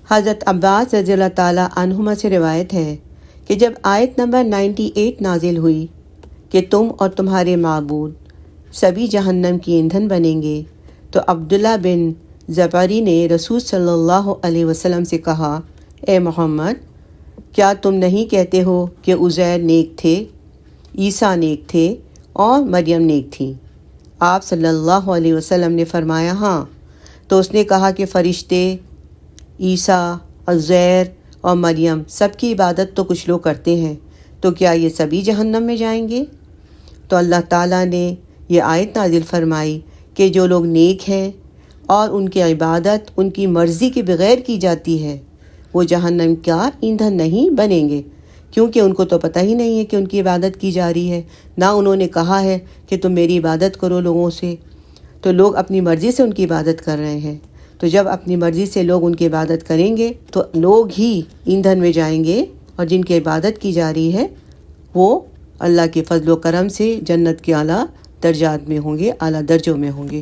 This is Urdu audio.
حضرت عباس رضی اللہ تعالیٰ عنہما سے روایت ہے کہ جب آیت نمبر 98 نازل ہوئی کہ تم اور تمہارے معبود سبھی جہنم کی ایندھن بنیں گے، تو عبداللہ بن زبری نے رسول صلی اللہ علیہ وسلم سے کہا، اے محمد، کیا تم نہیں کہتے ہو کہ عزیر نیک تھے، عیسیٰ نیک تھے اور مریم نیک تھی؟ آپ صلی اللہ علیہ وسلم نے فرمایا ہاں۔ تو اس نے کہا کہ فرشتے، عیسیٰ، عزیر اور مریم سب کی عبادت تو کچھ لوگ کرتے ہیں، تو کیا یہ سبھی جہنم میں جائیں گے؟ تو اللہ تعالیٰ نے یہ آیت نازل فرمائی کہ جو لوگ نیک ہیں اور ان کی عبادت ان کی مرضی کے بغیر کی جاتی ہے، وہ جہنم کا ایندھن نہیں بنیں گے، کیونکہ ان کو تو پتہ ہی نہیں ہے کہ ان کی عبادت کی جا رہی ہے، نہ انہوں نے کہا ہے کہ تم میری عبادت کرو لوگوں سے۔ تو لوگ اپنی مرضی سے ان کی عبادت کر رہے ہیں، تو جب اپنی مرضی سے لوگ ان کی عبادت کریں گے تو لوگ ہی ایندھن میں جائیں گے، اور جن کی عبادت کی جا رہی ہے وہ اللہ کے فضل و کرم سے جنت کے اعلیٰ درجات میں ہوں گے، اعلیٰ درجوں میں ہوں گے۔